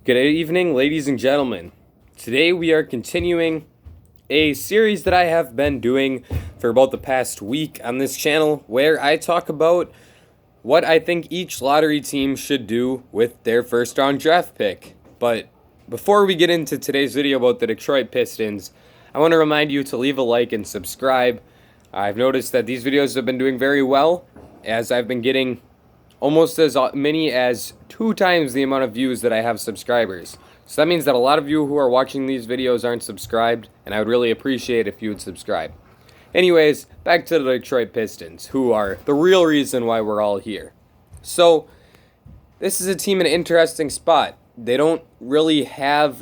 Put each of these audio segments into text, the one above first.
Good evening, ladies and gentlemen. Today we are continuing a series that I have been doing for about the past week on this channel, where I talk about what I think each lottery team should do with their first round draft pick. But before we get into today's video about the Detroit Pistons, I want to remind you to leave a like and subscribe. I've noticed that these videos have been doing very well, as I've been getting almost as many as 2 times the amount of views that I have subscribers. So that means that a lot of you who are watching these videos aren't subscribed, and I would really appreciate if you would subscribe. Anyways, back to the Detroit Pistons, who are the real reason why we're all here. So, this is a team in an interesting spot. They don't really have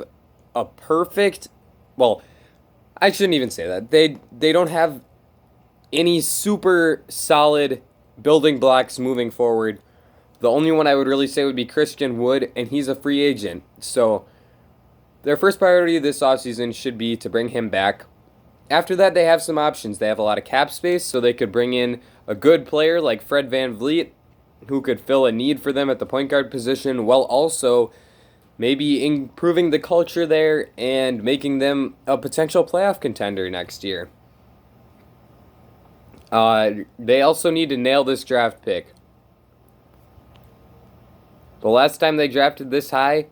a perfect, well, I shouldn't even say that. They don't have any super solid building blocks moving forward. The only one I would really say would be Christian Wood, and he's a free agent. So their first priority this offseason should be to bring him back. After that, they have some options. They have a lot of cap space, so they could bring in a good player like Fred VanVleet, who could fill a need for them at the point guard position, while also maybe improving the culture there and making them a potential playoff contender next year. They also need to nail this draft pick. The last time they drafted this high,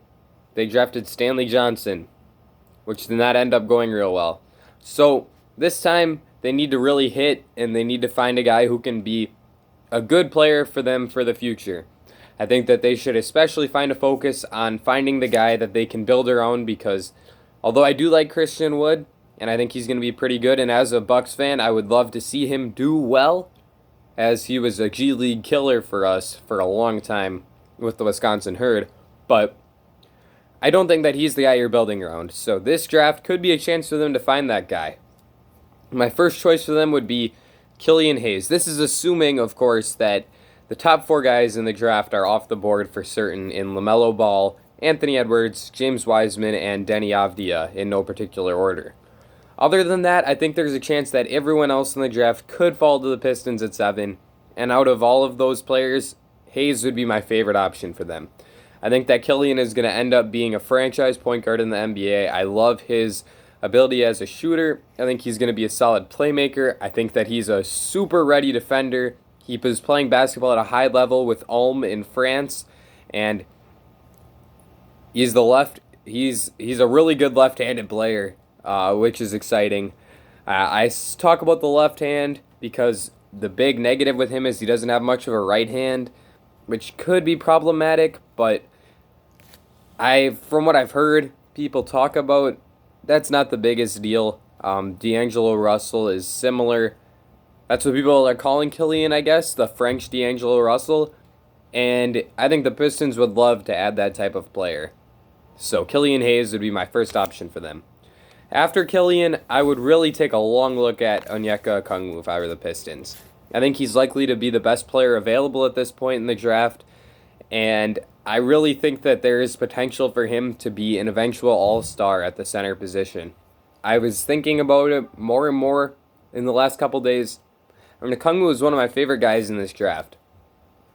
they drafted Stanley Johnson, which did not end up going real well. So this time they need to really hit, and they need to find a guy who can be a good player for them for the future. I think that they should especially find a focus on finding the guy that they can build around, because although I do like Christian Wood, and I think he's going to be pretty good, and as a Bucks fan, I would love to see him do well, as he was a G League killer for us for a long time with the Wisconsin Herd, but I don't think that he's the guy you're building around. So this draft could be a chance for them to find that guy. My first choice for them would be Killian Hayes. This is assuming, of course, that the top 4 guys in the draft are off the board for certain in LaMelo Ball, Anthony Edwards, James Wiseman, and Deni Avdija in no particular order. Other than that, I think there's a chance that everyone else in the draft could fall to the Pistons at 7, and out of all of those players, Hayes would be my favorite option for them. I think that Killian is going to end up being a franchise point guard in the NBA. I love his ability as a shooter. I think he's going to be a solid playmaker. I think that he's a super ready defender. He was playing basketball at a high level with Ulm in France, and he's a really good left-handed player, which is exciting. I talk about the left hand because the big negative with him is he doesn't have much of a right hand, which could be problematic, but from what I've heard people talk about, that's not the biggest deal. D'Angelo Russell is similar. That's what people are calling Killian, I guess, the French D'Angelo Russell, and I think the Pistons would love to add that type of player. So Killian Hayes would be my first option for them. After Killian, I would really take a long look at Onyeka Okongwu if I were the Pistons. I think he's likely to be the best player available at this point in the draft, and I really think that there is potential for him to be an eventual all-star at the center position. I was thinking about it more and more in the last couple days. Okongwu is one of my favorite guys in this draft.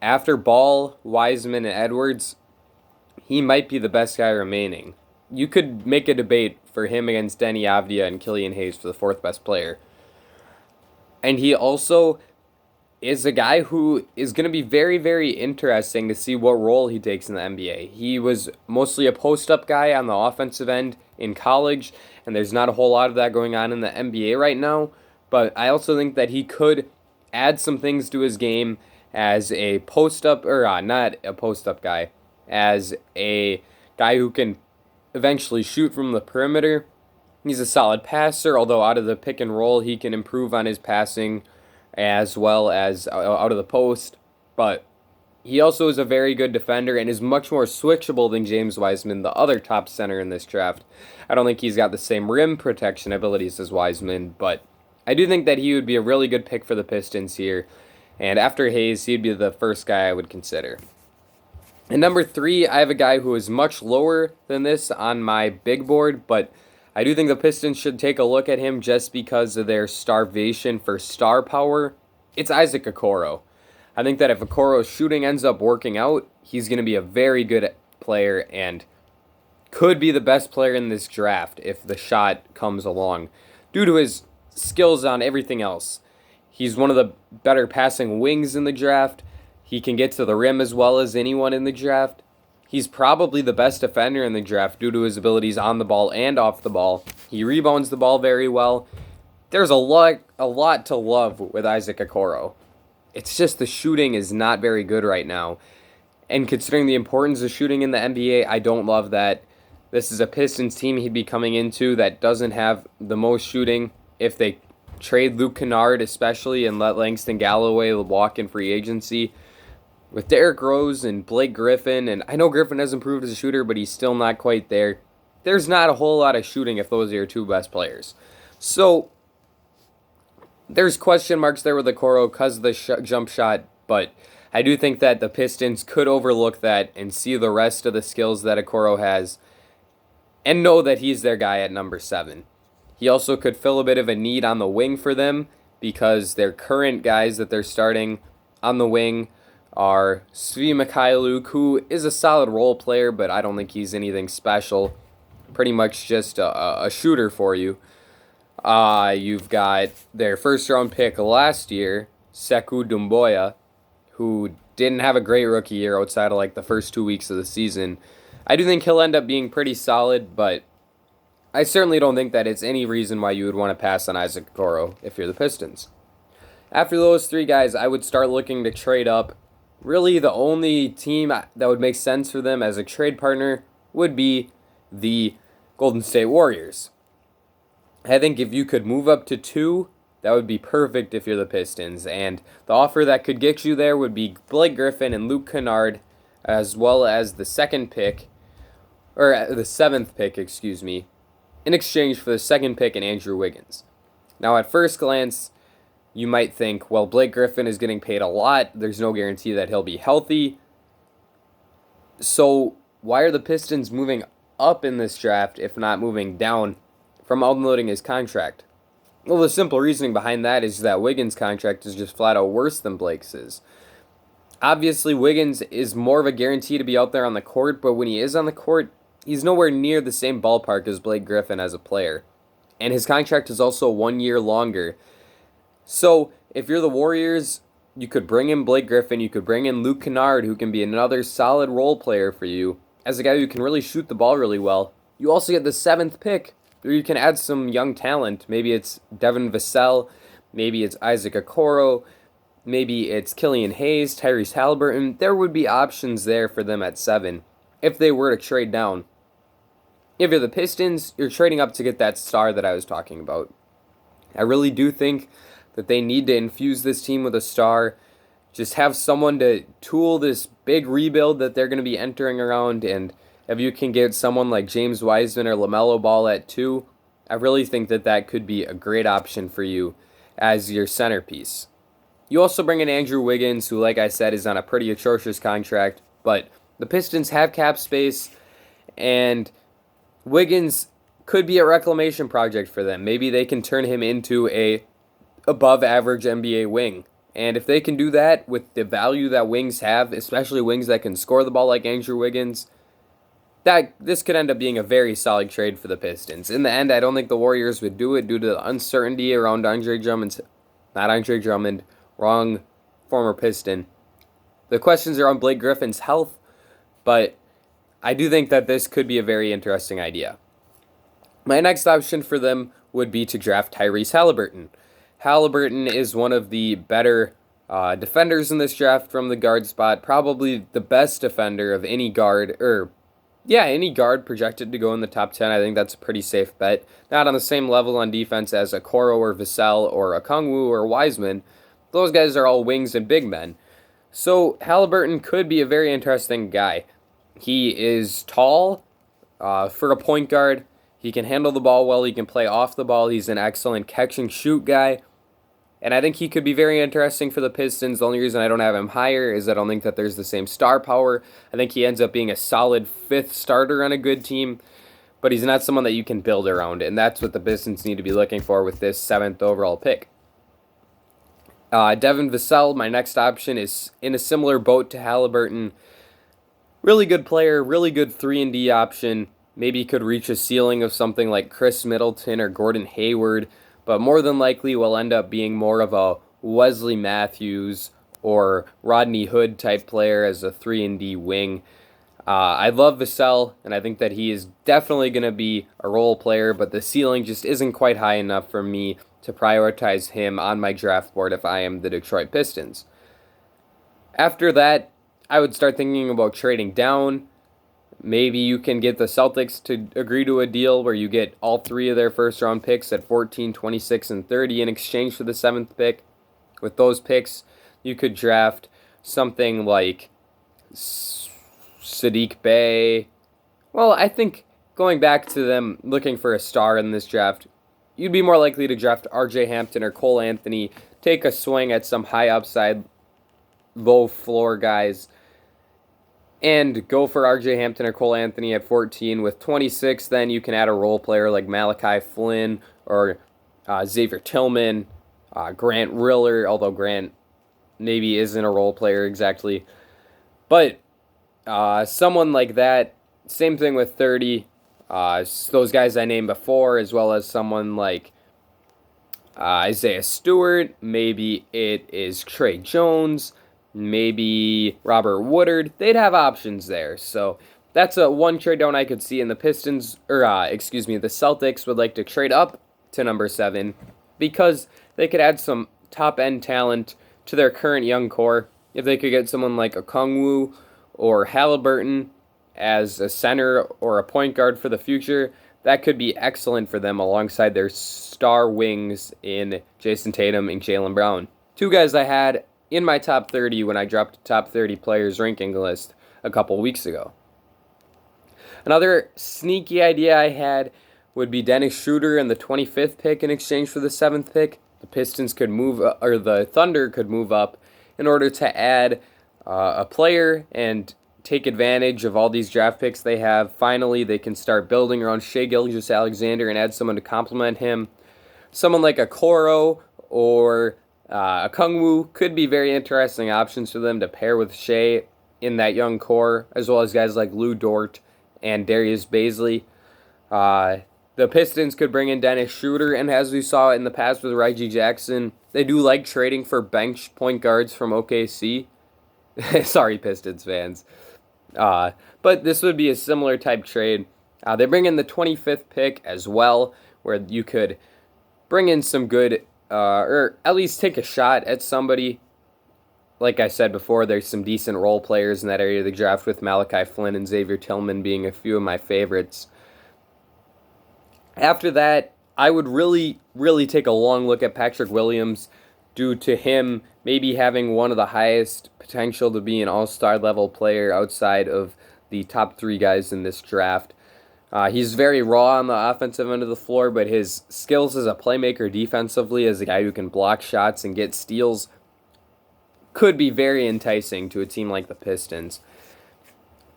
After Ball, Wiseman, and Edwards, he might be the best guy remaining. You could make a debate for him against Deni Avdija and Killian Hayes for the 4th best player. And he also is a guy who is going to be very, very interesting to see what role he takes in the NBA. He was mostly a post-up guy on the offensive end in college, and there's not a whole lot of that going on in the NBA right now, but I also think that he could add some things to his game as a post-up, or not a post-up guy, as a guy who can eventually shoot from the perimeter. He's a solid passer, although out of the pick and roll, he can improve on his passing as well as out of the post. But he also is a very good defender and is much more switchable than James Wiseman, the other top center in this draft. I don't think he's got the same rim protection abilities as Wiseman, but I do think that he would be a really good pick for the Pistons here. And after Hayes, he'd be the first guy I would consider. And number 3, I have a guy who is much lower than this on my big board, but I do think the Pistons should take a look at him just because of their starvation for star power. It's Isaac Okoro. I think that if Okoro's shooting ends up working out, he's going to be a very good player, and could be the best player in this draft if the shot comes along due to his skills on everything else. He's one of the better passing wings in the draft. He can get to the rim as well as anyone in the draft. He's probably the best defender in the draft due to his abilities on the ball and off the ball. He rebounds the ball very well. There's a lot to love with Isaac Okoro. It's just the shooting is not very good right now. And considering the importance of shooting in the NBA, I don't love that. This is a Pistons team he'd be coming into that doesn't have the most shooting. If they trade Luke Kennard especially and let Langston Galloway walk in free agency, with Derrick Rose and Blake Griffin, and I know Griffin has improved as a shooter, but he's still not quite there. There's not a whole lot of shooting if those are your two best players. So there's question marks there with Okoro because of the jump shot, but I do think that the Pistons could overlook that and see the rest of the skills that Okoro has and know that he's their guy at number 7. He also could fill a bit of a need on the wing for them because their current guys that they're starting on the wing are Svi Mikhailuk, who is a solid role player, but I don't think he's anything special. Pretty much just a shooter for you. You've got their first-round pick last year, Sekou Doumbouya, who didn't have a great rookie year outside of like the first 2 weeks of the season. I do think he'll end up being pretty solid, but I certainly don't think that it's any reason why you would want to pass on Isaac Okoro if you're the Pistons. After those 3 guys, I would start looking to trade up. Really, the only team that would make sense for them as a trade partner would be the Golden State Warriors. I think if you could move up to 2, that would be perfect if you're the Pistons. And the offer that could get you there would be Blake Griffin and Luke Kennard, as well as the 7th pick, in exchange for the 2nd pick and Andrew Wiggins. Now, at first glance, you might think, well, Blake Griffin is getting paid a lot. There's no guarantee that he'll be healthy. So why are the Pistons moving up in this draft, if not moving down, from unloading his contract? Well, the simple reasoning behind that is that Wiggins' contract is just flat out worse than Blake's is. Obviously, Wiggins is more of a guarantee to be out there on the court, but when he is on the court, he's nowhere near the same ballpark as Blake Griffin as a player. And his contract is also 1 year longer. So, if you're the Warriors, you could bring in Blake Griffin, you could bring in Luke Kennard, who can be another solid role player for you, as a guy who can really shoot the ball really well. You also get the 7th pick, where you can add some young talent. Maybe it's Devin Vassell, maybe it's Isaac Okoro, maybe it's Killian Hayes, Tyrese Halliburton. There would be options there for them at 7 if they were to trade down. If you're the Pistons, you're trading up to get that star that I was talking about. I really do think that they need to infuse this team with a star. Just have someone to tool this big rebuild that they're going to be entering around. And if you can get someone like James Wiseman or LaMelo Ball at 2, I really think that that could be a great option for you as your centerpiece. You also bring in Andrew Wiggins, who, like I said, is on a pretty atrocious contract. But the Pistons have cap space, and Wiggins could be a reclamation project for them. Maybe they can turn him into a above-average NBA wing. And if they can do that with the value that wings have, especially wings that can score the ball like Andrew Wiggins, this could end up being a very solid trade for the Pistons. In the end, I don't think the Warriors would do it due to the uncertainty around wrong former Piston. The questions are on Blake Griffin's health, but I do think that this could be a very interesting idea. My next option for them would be to draft Tyrese Halliburton. Halliburton is one of the better defenders in this draft from the guard spot, probably the best defender of any guard, any guard projected to go in the top 10. I think that's a pretty safe bet. Not on the same level on defense as Okoro or Vassell or Okongwu or Wiseman. Those guys are all wings and big men. So Halliburton could be a very interesting guy. He is tall for a point guard. He can handle the ball well. He can play off the ball. He's an excellent catch and shoot guy. And I think he could be very interesting for the Pistons. The only reason I don't have him higher is I don't think that there's the same star power. I think he ends up being a solid 5th starter on a good team, but he's not someone that you can build around, and that's what the Pistons need to be looking for with this 7th overall pick. Devin Vassell, my next option, is in a similar boat to Halliburton. Really good player, really good 3-and-D option. maybe could reach a ceiling of something like Chris Middleton or Gordon Hayward, but more than likely will end up being more of a Wesley Matthews or Rodney Hood type player as a 3 and D wing. I love Vassell, and I think that he is definitely going to be a role player, but the ceiling just isn't quite high enough for me to prioritize him on my draft board if I am the Detroit Pistons. After that, I would start thinking about trading down. Maybe you can get the Celtics to agree to a deal where you get all three of their first round picks at 14, 26, and 30 in exchange for the 7th pick. With those picks, you could draft something like Sadiq Bey. Well, I think going back to them looking for a star in this draft, you'd be more likely to draft RJ Hampton or Cole Anthony, take a swing at some high upside, low floor guys, and go for RJ Hampton or Cole Anthony at 14. With 26, then you can add a role player like Malachi Flynn or Xavier Tillman, Grant Riller, although Grant maybe isn't a role player exactly. But someone like that. Same thing with 30. Those guys I named before, as well as someone like Isaiah Stewart. Maybe it is Trey Jones. Maybe Robert Woodard. They'd have options there. So that's one trade down I could see. And the Pistons, or the Celtics would like to trade up to number 7 because they could add some top end talent to their current young core. If they could get someone like Okongwu or Halliburton as a center or a point guard for the future, that could be excellent for them alongside their star wings in Jason Tatum and Jaylen Brown. Two guys I had in my top 30 when I dropped a top 30 players ranking list a couple weeks ago. Another sneaky idea I had would be Dennis Schroeder in the 25th pick in exchange for the 7th pick. The Pistons could move, or the Thunder could move up in order to add a player and take advantage of all these draft picks they have. Finally, they can start building around Shai Gilgeous-Alexander and add someone to complement him. Someone like a Okoro or Okongwu could be very interesting options for them to pair with Shai in that young core, as well as guys like Lou Dort and Darius Bazley. The Pistons could bring in Dennis Schroeder, and as we saw in the past with Reggie Jackson, they do like trading for bench point guards from OKC. Sorry, Pistons fans. But this would be a similar type trade. They bring in the 25th pick as well, where you could bring in some good, or at least take a shot at somebody. Like I said before, there's some decent role players in that area of the draft, with Malachi Flynn and Xavier Tillman being a few of my favorites. After that, I would really take a long look at Patrick Williams, due to him maybe having one of the highest potential to be an all-star level player outside of the top 3 guys in this draft. He's very raw on the offensive end of the floor, but his skills as a playmaker defensively, as a guy who can block shots and get steals, could be very enticing to a team like the Pistons,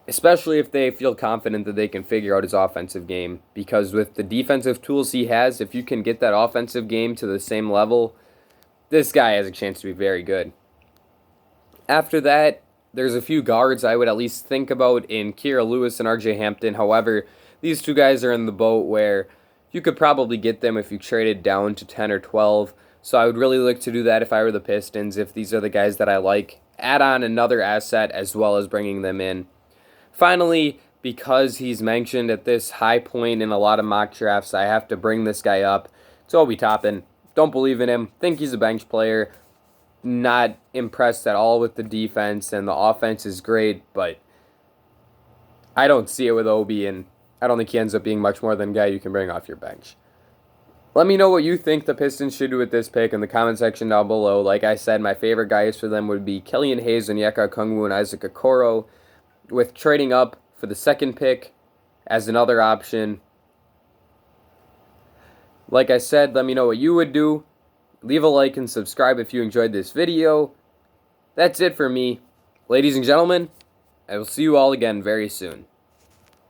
especially if they feel confident that they can figure out his offensive game. Because with the defensive tools he has, if you can get that offensive game to the same level, this guy has a chance to be very good. After that, there's a few guards I would at least think about in Kira Lewis and RJ Hampton. However, these two guys are in the boat where you could probably get them if you traded down to 10 or 12. So I would really look to do that if I were the Pistons, if these are the guys that I like. Add on another asset as well as bringing them in. Finally, because he's mentioned at this high point in a lot of mock drafts, I have to bring this guy up. It's Obi Toppin. Don't believe in him. Think he's a bench player. Not impressed at all with the defense, and the offense is great, but I don't see it with Obi, and I don't think he ends up being much more than a guy you can bring off your bench. Let me know what you think the Pistons should do with this pick in the comment section down below. Like I said, my favorite guys for them would be Killian Hayes and Onyeka Okongwu and Isaac Okoro, with trading up for the 2nd pick as another option. Like I said, let me know what you would do. Leave a like and subscribe if you enjoyed this video. That's it for me. Ladies and gentlemen, I will see you all again very soon.